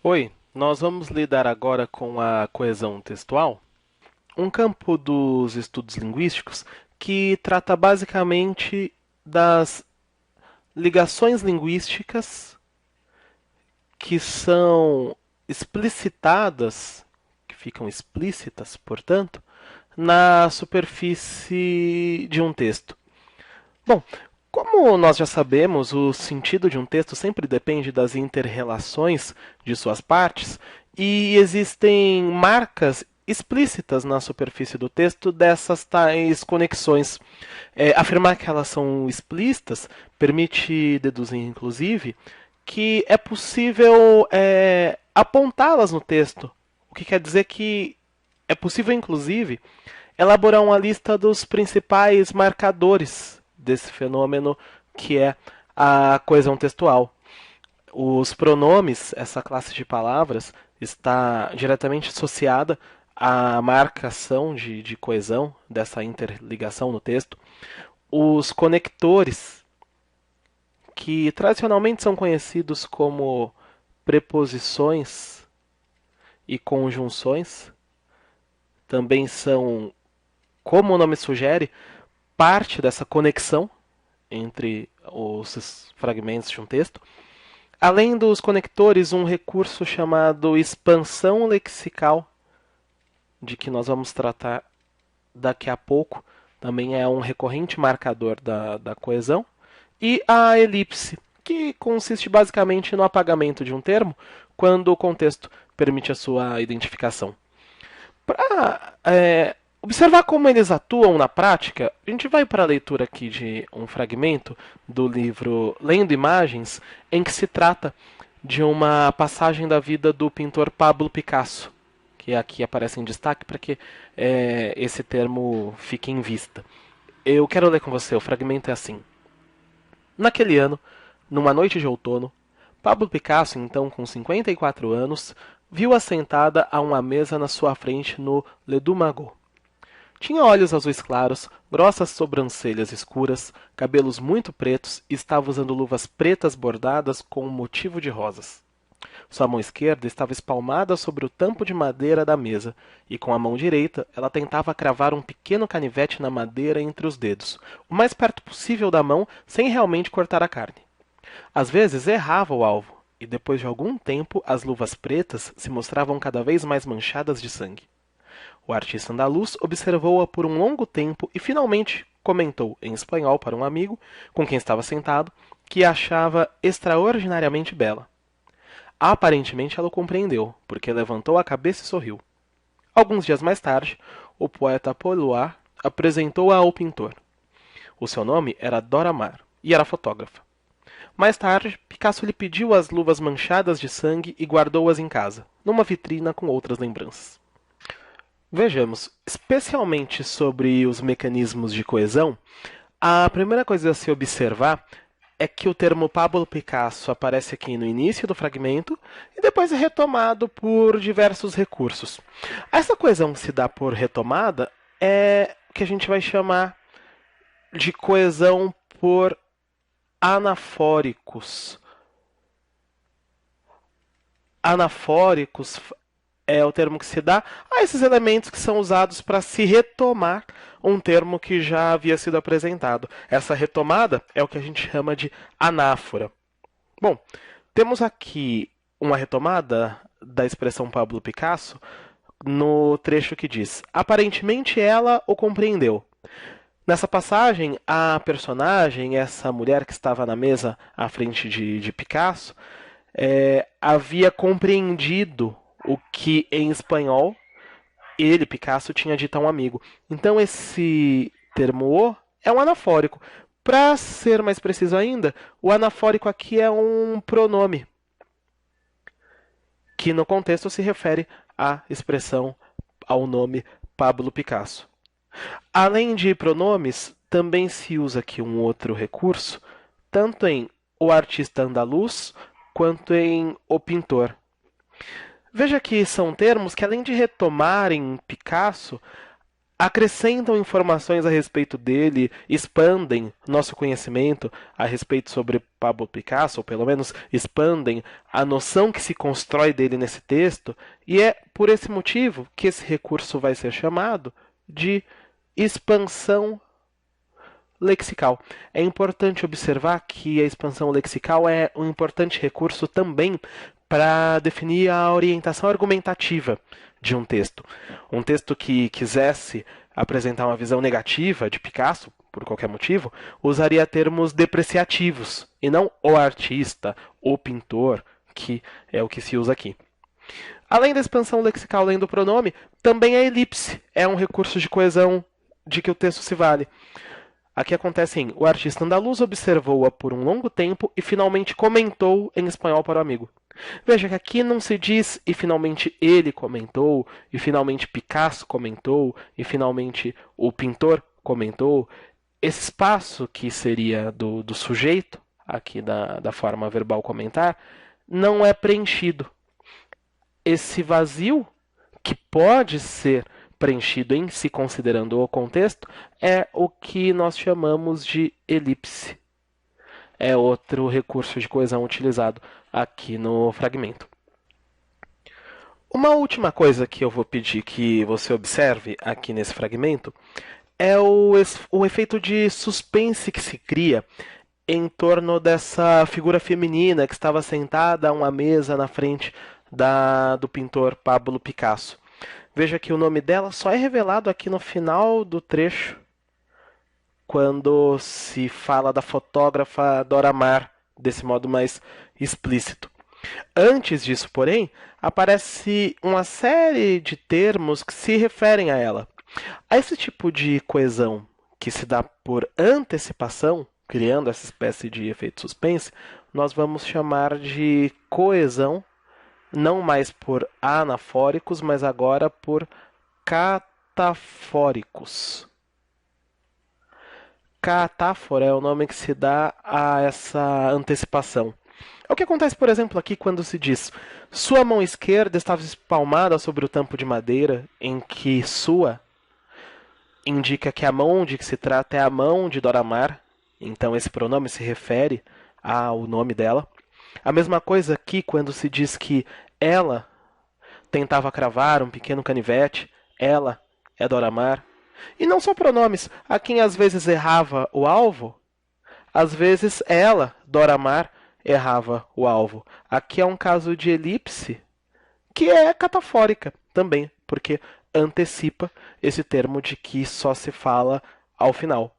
Oi, nós vamos lidar agora com a coesão textual, um campo dos estudos linguísticos que trata basicamente das ligações linguísticas que são explicitadas, que ficam explícitas, portanto, na superfície de um texto. Bom, como nós já sabemos, o sentido de um texto sempre depende das interrelações de suas partes, e existem marcas explícitas na superfície do texto dessas tais conexões. Afirmar que elas são explícitas permite deduzir, inclusive, que é possível apontá-las no texto, o que quer dizer que é possível, inclusive, elaborar uma lista dos principais marcadores desse fenômeno que é a coesão textual. Os pronomes, essa classe de palavras, está diretamente associada à marcação de coesão, dessa interligação no texto. Os conectores, que tradicionalmente são conhecidos como preposições e conjunções, também são, como o nome sugere, parte dessa conexão entre os fragmentos de um texto. Além dos conectores, um recurso chamado expansão lexical, de que nós vamos tratar daqui a pouco, também é um recorrente marcador da coesão. E a elipse, que consiste basicamente no apagamento de um termo quando o contexto permite a sua identificação. Para observar como eles atuam na prática, a gente vai para a leitura aqui de um fragmento do livro Lendo Imagens, em que se trata de uma passagem da vida do pintor Pablo Picasso, que aqui aparece em destaque para que esse termo fique em vista. Eu quero ler com você, o fragmento é assim. Naquele ano, numa noite de outono, Pablo Picasso, então com 54 anos, viu assentada a uma mesa na sua frente no Le Dumagot. Tinha olhos azuis claros, grossas sobrancelhas escuras, cabelos muito pretos e estava usando luvas pretas bordadas com um motivo de rosas. Sua mão esquerda estava espalmada sobre o tampo de madeira da mesa, e com a mão direita ela tentava cravar um pequeno canivete na madeira entre os dedos, o mais perto possível da mão, sem realmente cortar a carne. Às vezes errava o alvo, e depois de algum tempo as luvas pretas se mostravam cada vez mais manchadas de sangue. O artista andaluz observou-a por um longo tempo e finalmente comentou em espanhol para um amigo, com quem estava sentado, que a achava extraordinariamente bela. Aparentemente ela o compreendeu, porque levantou a cabeça e sorriu. Alguns dias mais tarde, o poeta Polois apresentou-a ao pintor. O seu nome era Dora Maar e era fotógrafa. Mais tarde, Picasso lhe pediu as luvas manchadas de sangue e guardou-as em casa, numa vitrina com outras lembranças. Vejamos, especialmente sobre os mecanismos de coesão, a primeira coisa a se observar é que o termo Pablo Picasso aparece aqui no início do fragmento e depois é retomado por diversos recursos. Essa coesão que se dá por retomada é o que a gente vai chamar de coesão por anafóricos. Anafóricos é o termo que se dá a esses elementos que são usados para se retomar um termo que já havia sido apresentado. Essa retomada é o que a gente chama de anáfora. Bom, temos aqui uma retomada da expressão Pablo Picasso no trecho que diz: aparentemente ela o compreendeu. Nessa passagem, a personagem, essa mulher que estava na mesa à frente de Picasso, havia compreendido o que em espanhol ele, Picasso, tinha dito a um amigo. Então esse termo o é um anafórico. Para ser mais preciso ainda, o anafórico aqui é um pronome, que no contexto se refere à expressão, ao nome Pablo Picasso. Além de pronomes, também se usa aqui um outro recurso, tanto em o artista andaluz quanto em o pintor. Veja que são termos que, além de retomarem Picasso, acrescentam informações a respeito dele, expandem nosso conhecimento a respeito sobre Pablo Picasso, ou pelo menos expandem a noção que se constrói dele nesse texto, e é por esse motivo que esse recurso vai ser chamado de expansão lexical. É importante observar que a expansão lexical é um importante recurso também para definir a orientação argumentativa de um texto. Um texto que quisesse apresentar uma visão negativa de Picasso, por qualquer motivo, usaria termos depreciativos e não o artista, o pintor, que é o que se usa aqui. Além da expansão lexical além do pronome, também a elipse é um recurso de coesão de que o texto se vale. Aqui acontece em: o artista andaluz observou-a por um longo tempo e finalmente comentou em espanhol para o amigo. Veja que aqui não se diz e finalmente ele comentou, e finalmente Picasso comentou, e finalmente o pintor comentou. Esse espaço que seria do sujeito, aqui da forma verbal comentar, não é preenchido. Esse vazio, que pode ser preenchido em se considerando o contexto, é o que nós chamamos de elipse. É outro recurso de coesão utilizado aqui no fragmento. Uma última coisa que eu vou pedir que você observe aqui nesse fragmento é o efeito de suspense que se cria em torno dessa figura feminina que estava sentada a uma mesa na frente do pintor Pablo Picasso. Veja que o nome dela só é revelado aqui no final do trecho, quando se fala da fotógrafa Dora Maar, desse modo mais explícito. Antes disso, porém, aparece uma série de termos que se referem a ela. A esse tipo de coesão que se dá por antecipação, criando essa espécie de efeito suspense, nós vamos chamar de coesão, não mais por anafóricos, mas agora por catafóricos. Catáfora é o nome que se dá a essa antecipação. É o que acontece, por exemplo, aqui quando se diz: sua mão esquerda estava espalmada sobre o tampo de madeira, em que sua indica que a mão de que se trata é a mão de Dora Maar, então esse pronome se refere ao nome dela. A mesma coisa aqui quando se diz que ela tentava cravar um pequeno canivete, ela é Dora Maar. E não só pronomes, a quem às vezes errava o alvo, às vezes ela, Dora Maar, errava o alvo. Aqui é um caso de elipse que é catafórica também, porque antecipa esse termo de que só se fala ao final.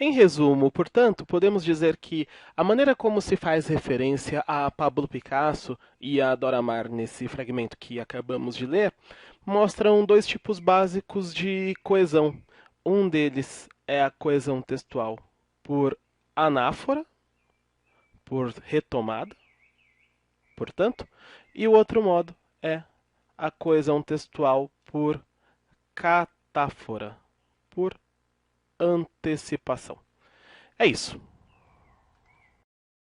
Em resumo, portanto, podemos dizer que a maneira como se faz referência a Pablo Picasso e a Dora Maar nesse fragmento que acabamos de ler mostram dois tipos básicos de coesão. Um deles é a coesão textual por anáfora, por retomada, portanto, e o outro modo é a coesão textual por catáfora, por antecipação. É isso.